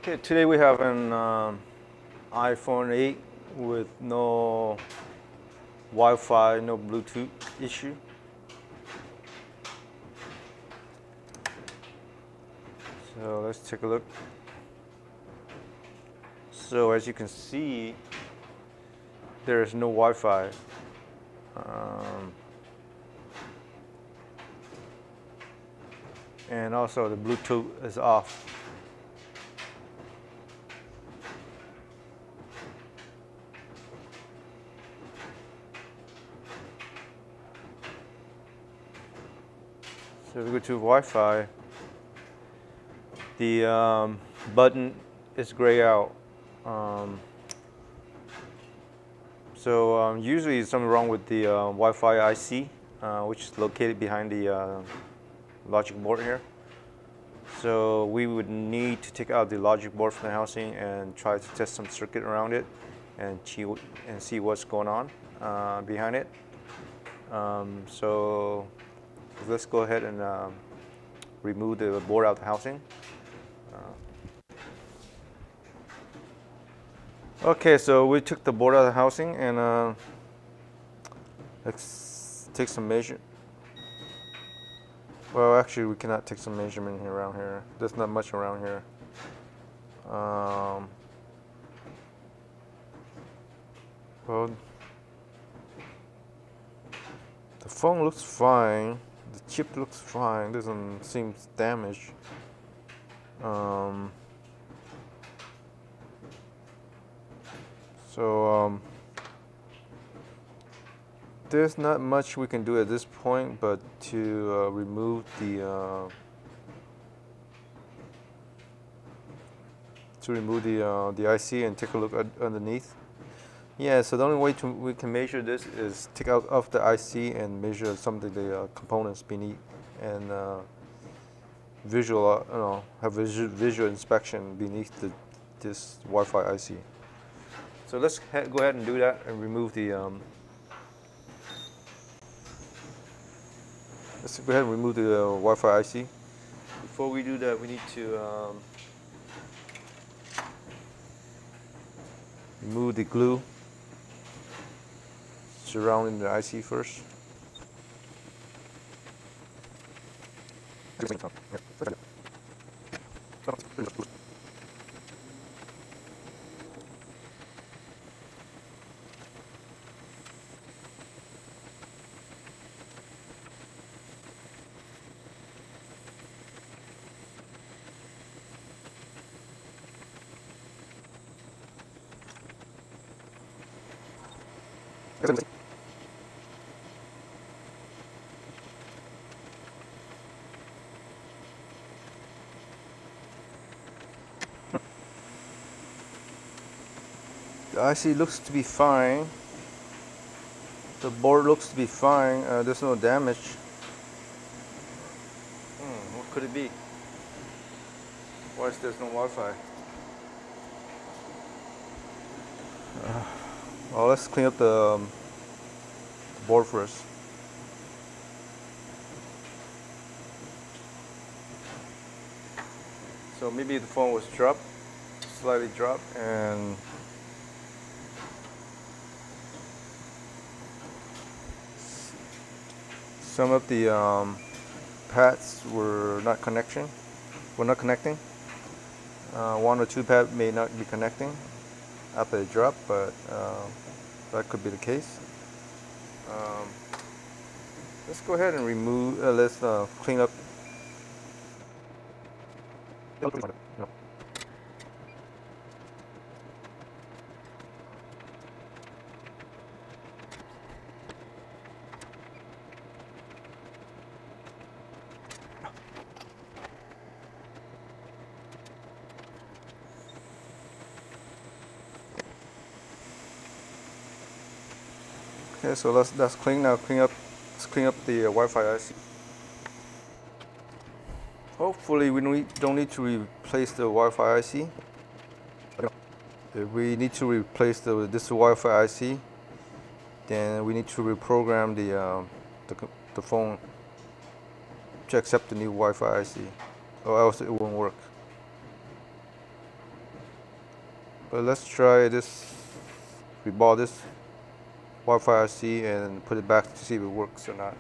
Okay, today we have an iPhone 8 with no Wi-Fi, no Bluetooth issue. So let's take a look. So as you can see, there is no Wi-Fi. And also the Bluetooth is off. So if we go to Wi-Fi, the button is gray out. Usually something wrong with the Wi-Fi IC, which is located behind the logic board here. So we would need to take out the logic board from the housing and try to test some circuit around it and see what's going on behind it. So let's go ahead and remove the board out of the housing. Okay, so we took the board out of the housing and let's take some measure. Well, actually, we cannot take some measurement around here. There's not much around here. Well, the phone looks fine. The chip looks fine. Doesn't seem damaged. There's not much we can do at this point, but to remove the IC and take a look underneath. Yeah, so the only way we can measure this is take out of the IC and measure some of the components beneath and have visual inspection beneath this Wi-Fi IC. So let's go ahead and do that and remove the. Let's go ahead and remove the Wi-Fi IC. Before we do that, we need to remove the glue surrounding the IC first. The IC looks to be fine. The board looks to be fine. There's no damage. What could it be? Why is there no Wi-Fi? Well, let's clean up the board first. So maybe the phone was dropped, slightly dropped, and some of the pads were not connecting. One or two pads may not be connecting after they drop, but that could be the case. Let's go ahead and remove. Let's clean up. Okay, so that's clean now. Let's clean up the Wi-Fi IC. Hopefully, we don't need to replace the Wi-Fi IC. If we need to replace this Wi-Fi IC, then we need to reprogram the phone to accept the new Wi-Fi IC, or else it won't work. So let's try this. We bought this Wi-Fi IC and put it back to see if it works or not.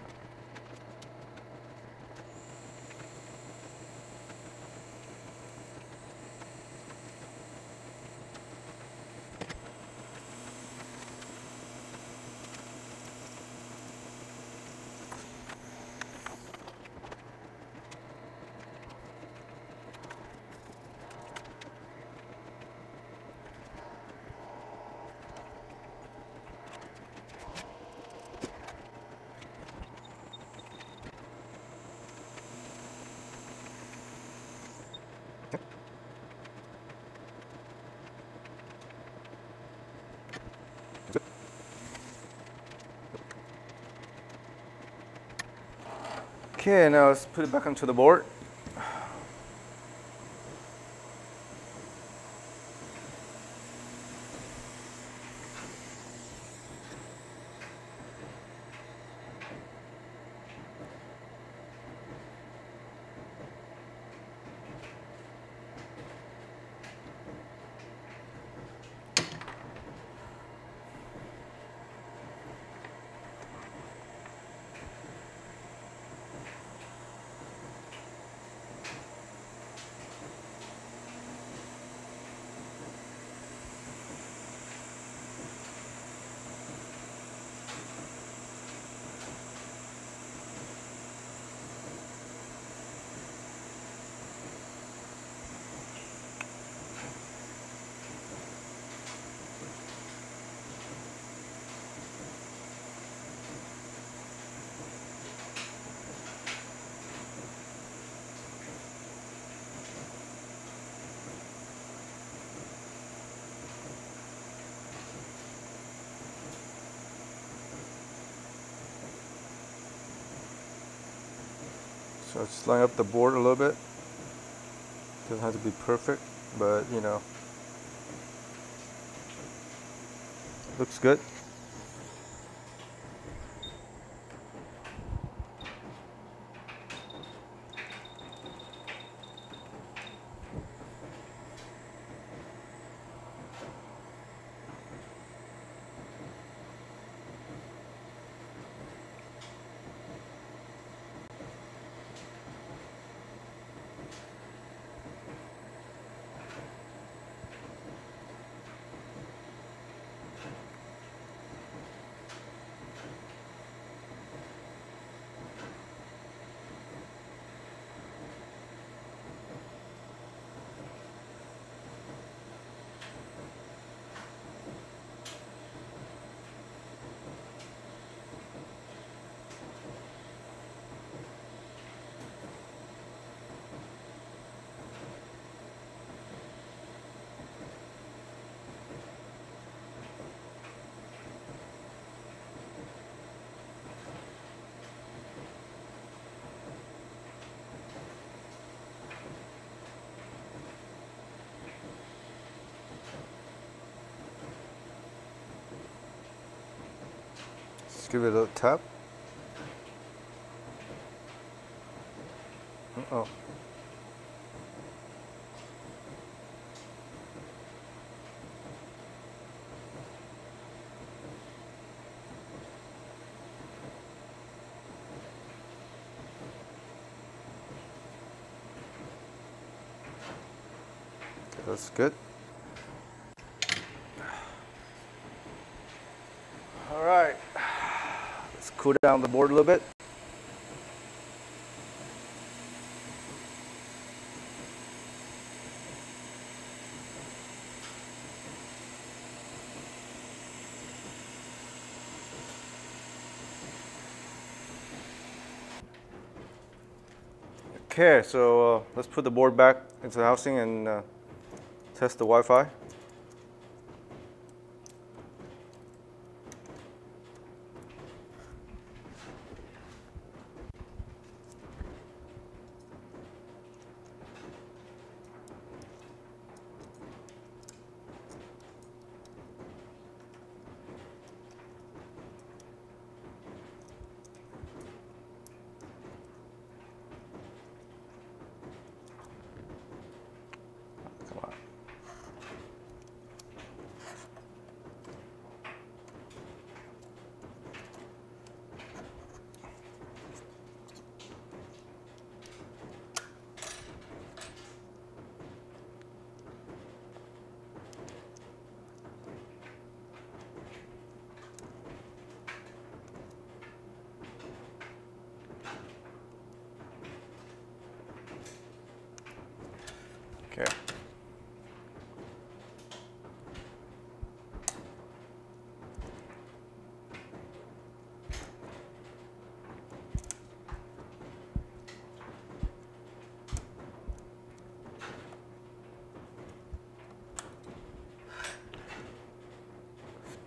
Okay, now let's put it back onto the board. So just line up the board a little bit. Doesn't have to be perfect, but you know, looks good. Just give it a tap. Oh. That's good. All right, let's cool down the board a little bit. Okay, so let's put the board back into the housing and test the Wi-Fi. Come on.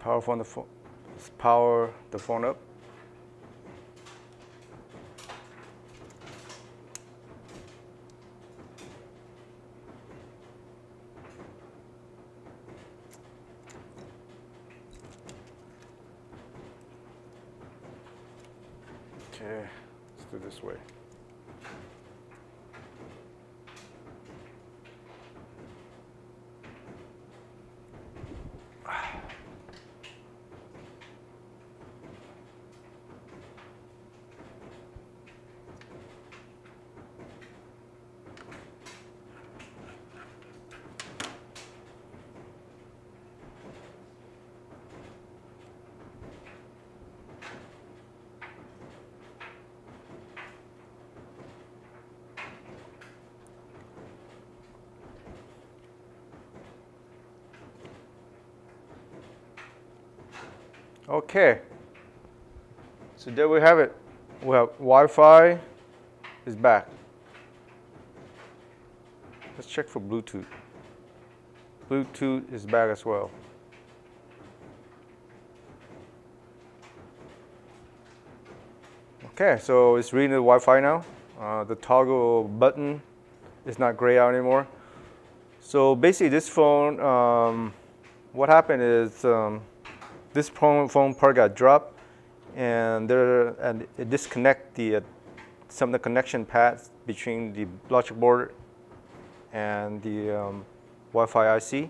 Let's power the phone up. Okay, let's do it this way. Okay, so there we have it. We have Wi-Fi is back. Let's check for Bluetooth. Bluetooth is back as well. Okay, so it's reading the Wi-Fi now. The toggle button is not gray out anymore. So basically this phone, what happened is this phone part got dropped, and it disconnected some of the connection pads between the logic board and the Wi-Fi IC.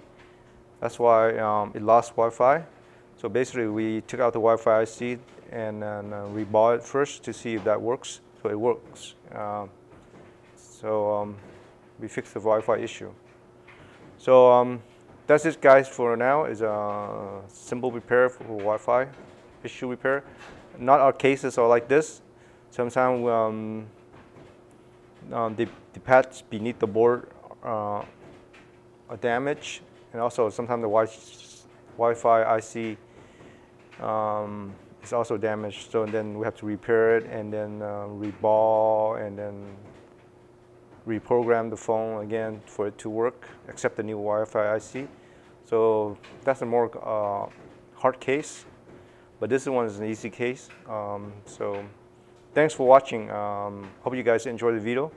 That's why it lost Wi-Fi. So basically we took out the Wi-Fi IC and then we bought it first to see if that works. So it works. We fixed the Wi-Fi issue. So that's it, guys, for now. Is a simple repair for Wi-Fi issue repair. Not all cases are like this. Sometimes the pads beneath the board are damaged, and also sometimes the Wi-Fi IC is also damaged. So then we have to repair it and then reball and then reprogram the phone again for it to work, except the new Wi-Fi IC. So that's a more hard case, but this one is an easy case. So thanks for watching. Hope you guys enjoyed the video.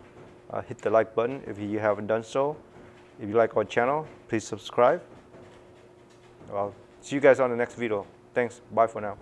Hit the like button if you haven't done so. If you like our channel, please subscribe. I'll see you guys on the next video. Thanks. Bye for now.